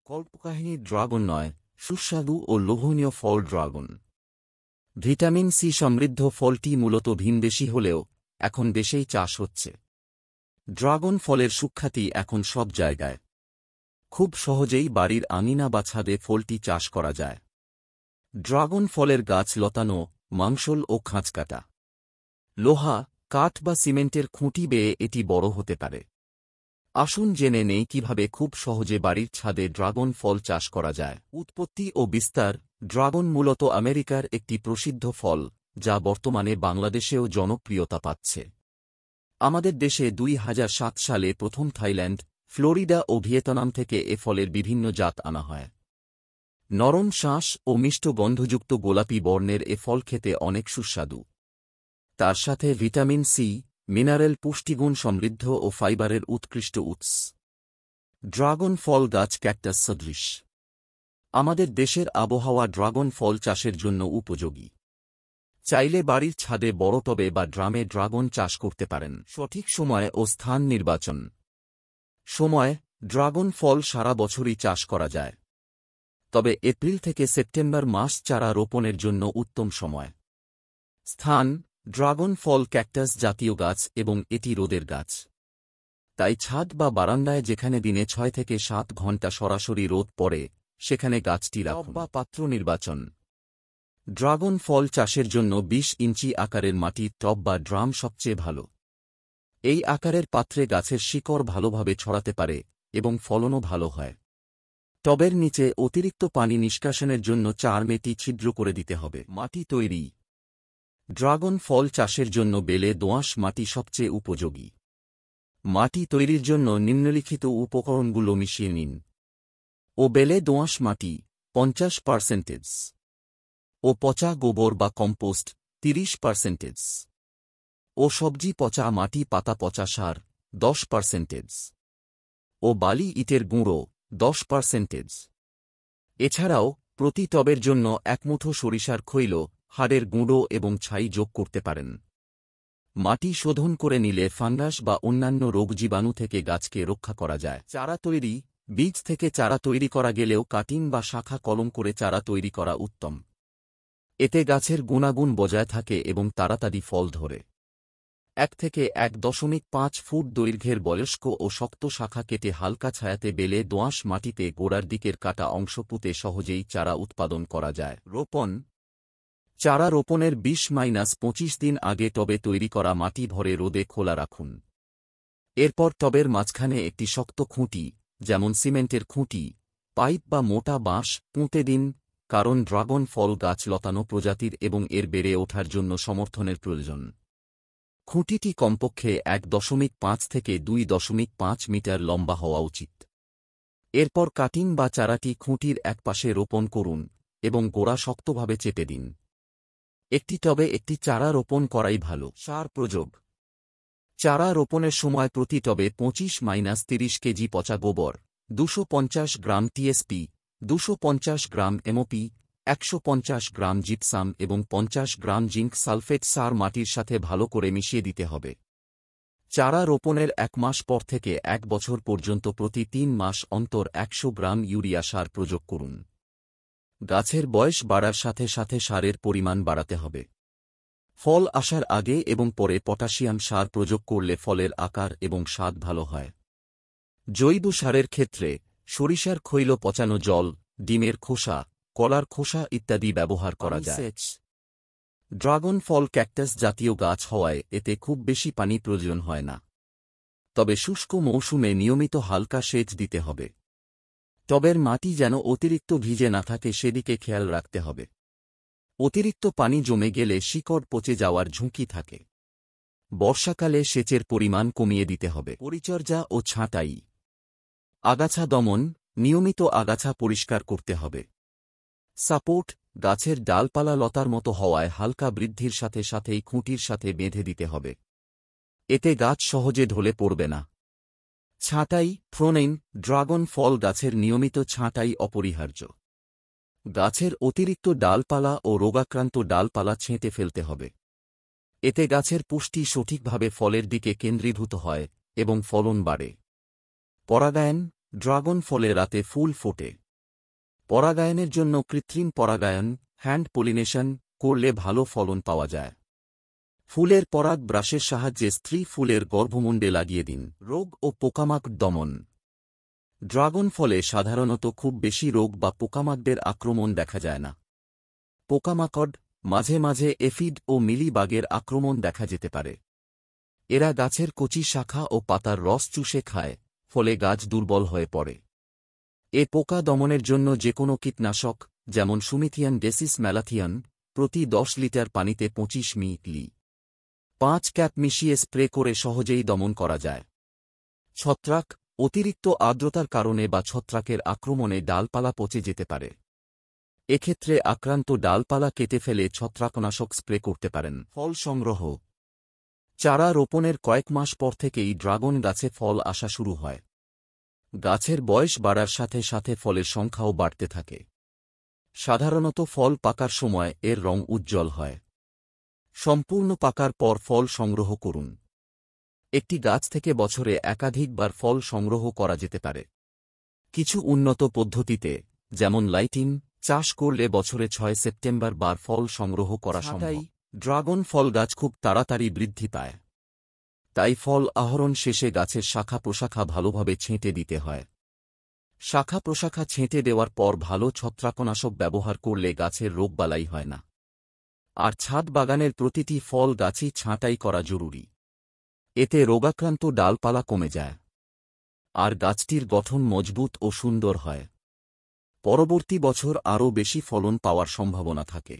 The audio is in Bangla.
কল্পকাহিনী ড্রাগন নয়, সুস্বাদু ও লোভনীয় ফল ড্রাগন। ভিটামিন সি সমৃদ্ধ ফলটি মূলত ভিনদেশী হলেও এখন দেশেই চাষ হচ্ছে। ড্রাগন ফলের সুখ্যাতি এখন সব জায়গায়। খুব সহজেই বাড়ির আঙিনা বা ছাদে ফলটি চাষ করা যায়। ড্রাগন ফলের গাছ লতানো, মাংসল ও খাঁজকাটা। লোহা, কাঠ বা সিমেন্টের খুঁটি বেয়ে এটি বড় হতে পারে। আসুন জেনে নেই কিভাবে খুব সহজে বাড়ির ছাদে ড্রাগন ফল চাষ করা যায়। উৎপত্তি ও বিস্তার। ড্রাগন মূলত আমেরিকার একটি প্রসিদ্ধ ফল, যা বর্তমানে বাংলাদেশেও জনপ্রিয়তা পাচ্ছে। আমাদের দেশে 2007 সালে প্রথম থাইল্যান্ড, ফ্লোরিডা ও ভিয়েতনাম থেকে এ ফলের বিভিন্ন জাত আনা হয়। নরম শাঁস ও মিষ্ট গন্ধযুক্ত গোলাপি বর্ণের এ ফল খেতে অনেক সুস্বাদু। তার সাথে ভিটামিন সি, মিনারেল পুষ্টিগুণ সমৃদ্ধ ও ফাইবারের উৎকৃষ্ট উৎস। ড্রাগন ফল গাছ ক্যাকটাস সদৃশ। আমাদের দেশের আবহাওয়া ড্রাগন ফল চাষের জন্য উপযোগী। চাইলে বাড়ির ছাদে বড় টবে বা ড্রামে ড্রাগন চাষ করতে পারেন। সঠিক সময় ও স্থান নির্বাচন। সময়: ড্রাগন ফল সারা বছরই চাষ করা যায়, তবে এপ্রিল থেকে সেপ্টেম্বর মাস চারা রোপণের জন্য উত্তম সময়। স্থান: ড্রাগন ফল ক্যাকটাস জাতীয় গাছ এবং এটি রোদের গাছ। তাই ছাদ বা বারান্দায় যেখানে দিনে 6 থেকে 7 ঘণ্টা সরাসরি রোদ পড়ে, সেখানে গাছটি রাখুন। বা পাত্র নির্বাচন। ড্রাগন ফল চাষের জন্য 20 ইঞ্চি আকারের মাটির টব বা ড্রাম সবচেয়ে ভালো। এই আকারের পাত্রে গাছের শিকড় ভালোভাবে ছড়াতে পারে এবং ফলনও ভালো হয়। টবের নিচে অতিরিক্ত পানি নিষ্কাশনের জন্য 4 মেটি ছিদ্র করে দিতে হবে। মাটি তৈরি। ড্রাগন ফল চাষের জন্য বেলে দোআঁশ মাটি সবচেয়ে উপযোগী। মাটি তৈরির জন্য নিম্নলিখিত উপকরণগুলো মিশিয়ে নিন। ও বেলে দোআঁশ মাটি 50%, ও পচা গোবর বা কম্পোস্ট 30%, ও সবজি পচা মাটি পাতা পচা সার 10%, ও বালি ইটের গুঁড়ো 10%। এছাড়াও প্রতি টবের জন্য 1 মুঠো সরিষার খৈল, হাড়ের গুঁড়ো এবং ছাই যোগ করতে পারেন। মাটি শোধন করে নিলে ফাঙ্গাস বা অন্যান্য রোগজীবাণু থেকে গাছকে রক্ষা করা যায়। চারা তৈরি। বীজ থেকে চারা তৈরি করা গেলেও কাটিং বা শাখা কলম করে চারা তৈরি করা উত্তম। এতে গাছের গুণাগুণ বজায় থাকে এবং তাড়াতাড়ি ফল ধরে। 1 থেকে 1.5 ফুট দৈর্ঘ্যের বয়স্ক ও শক্ত শাখা কেটে হালকা ছায়াতে বেলে দোআঁশ মাটিতে গোড়ার দিকের কাটা অংশ পুঁতে সহজেই চারা উৎপাদন করা যায়। রোপণ। চারা রোপণের 20-25 দিন আগে টবে তৈরি করা মাটি ভরে রোদে খোলা রাখুন। এরপর টবের মাঝখানে একটি শক্ত খুঁটি, যেমন সিমেন্টের খুঁটি, পাইপ বা মোটা বাঁশ পুঁতে দিন, কারণ ড্রাগন ফল গাছ লতানো প্রজাতির এবং এর বেড়ে ওঠার জন্য সমর্থনের প্রয়োজন। খুঁটিটি কমপক্ষে 1.5 থেকে 2.5 মিটার লম্বা হওয়া উচিত। এরপর কাটিং বা চারাটি খুঁটির একপাশে রোপণ করুন এবং গোড়া শক্তভাবে চেপে দিন। একটি টবে একটি চারা রোপণ করাই ভালো। সার প্রয়োগ। চারা রোপণের সময় প্রতি টবে 25-30 কেজি পচা গোবর, 250 গ্রাম টিএসপি, 250 গ্রাম এমওপি, 150 গ্রাম জিপসাম এবং 50 গ্রাম জিঙ্ক সালফেট সার মাটির সাথে ভালো করে মিশিয়ে দিতে হবে। চারা রোপণের 1 মাস পর থেকে 1 বছর পর্যন্ত প্রতি 3 মাস অন্তর 100 গ্রাম ইউরিয়া সার প্রয়োগ করুন। গাছের বয়স বাড়ার সাথে সাথে সারের পরিমাণ বাড়াতে হবে। ফল আসার আগে এবং পরে পটাশিয়াম সার প্রয়োগ করলে ফলের আকার এবং স্বাদ ভালো হয়। জৈব সারের ক্ষেত্রে সরিষার খৈল পচানো জল, ডিমের খোসা, কলার খোসা ইত্যাদি ব্যবহার করা যায়। ড্রাগন ফল ক্যাকটাস জাতীয় গাছ হওয়ায় এতে খুব বেশি পানি প্রয়োজন হয় না, তবে শুষ্ক মৌসুমে নিয়মিত হালকা সেচ দিতে হবে। টবের মাটি যেন অতিরিক্ত ভিজে না থাকে সেদিকে খেয়াল রাখতে হবে। অতিরিক্ত পানি জমে গেলে শিকড় পচে যাওয়ার ঝুঁকি থাকে। বর্ষাকালে সেচের পরিমাণ কমিয়ে দিতে হবে। পরিচর্যা ও ছাঁটাই। আগাছা দমন। নিয়মিত আগাছা পরিষ্কার করতে হবে। সাপোর্ট। গাছের ডালপালা লতার মতো হওয়ায় হালকা বৃদ্ধির সাথে সাথেই খুঁটির সাথে বেঁধে দিতে হবে। এতে গাছ সহজে ঢলে পড়বে না। ছাঁটাই। প্রোনিং। ড্রাগন ফল গাছের নিয়মিত ছাঁটাই অপরিহার্য। গাছের অতিরিক্ত ডালপালা ও রোগাক্রান্ত ডালপালা ছেঁটে ফেলতে হবে। এতে গাছের পুষ্টি সঠিকভাবে ফলের দিকে কেন্দ্রীভূত হয় এবং ফলন বাড়ে। পরাগায়ন। ড্রাগন ফলে রাতে ফুল ফোটে। পরাগায়নের জন্য কৃত্রিম পরাগায়ন, হ্যান্ড পলিনেশন করলে ভালো ফলন পাওয়া যায়। ফুলের পরাগ ব্রাশের সাহায্যে স্ত্রী ফুলের গর্ভমুণ্ডে লাগিয়ে দিন। রোগ ও পোকামাকড় দমন। ড্রাগন ফলে সাধারণত খুব বেশি রোগ বা পোকামাকড়ের আক্রমণ দেখা যায় না। পোকামাকড়, মাঝে মাঝে এফিড ও মিলিবাগের আক্রমণ দেখা যেতে পারে। এরা গাছের কচি শাখা ও পাতার রস চুষে খায়, ফলে গাছ দুর্বল হয়ে পড়ে। এ পোকা দমনের জন্য যেকোনো কীটনাশক, যেমন সুমিথিয়ান ডেসিস ম্যালাথিয়ান, প্রতি 10 লিটার পানিতে 25 মিলি 5 ক্যাপ মিশিয়ে স্প্রে করে সহজেই দমন করা যায়। ছত্রাক, অতিরিক্ত আর্দ্রতার কারণে বা ছত্রাকের আক্রমণে ডালপালা পচে যেতে পারে। এক্ষেত্রে আক্রান্ত ডালপালা কেটে ফেলে ছত্রাকনাশক স্প্রে করতে পারেন। ফল সংগ্রহ। চারা রোপণের কয়েক মাস পর থেকেই ড্রাগন গাছে ফল আসা শুরু হয়। গাছের বয়স বাড়ার সাথে সাথে ফলের সংখ্যাও বাড়তে থাকে। সাধারণত ফল পাকার সময় এর রং উজ্জ্বল হয়। সম্পূর্ণ পাকার পর ফল সংগ্রহ করুন। একটি গাছ থেকে বছরে একাধিকবার ফল সংগ্রহ করা যেতে পারে। কিছু উন্নত পদ্ধতিতে, যেমন লাইটিং চাষ করলে বছরে 6 সেপ্টেম্বর বার ফল সংগ্রহ করা সম্ভব। ড্রাগন ফল গাছ খুব তাড়াতাড়ি বৃদ্ধি পায়। তাই ফল আহরণ শেষে গাছের শাখা প্রশাখা ভালোভাবে ছেঁটে দিতে হয়। শাখা প্রশাখা ছেঁটে দেওয়ার পর ভালো ছত্রাকনাশক ব্যবহার করলে গাছের রোগবালাই হয় না। আর ছাদ বাগানের প্রতিটি ফল গাছই ছাঁটাই করা জরুরি। এতে রোগাক্রান্ত ডালপালা কমে যায়, আর গাছটির গঠন মজবুত ও সুন্দর হয়। পরবর্তী বছর আরও বেশি ফলন পাওয়ার সম্ভাবনা থাকে।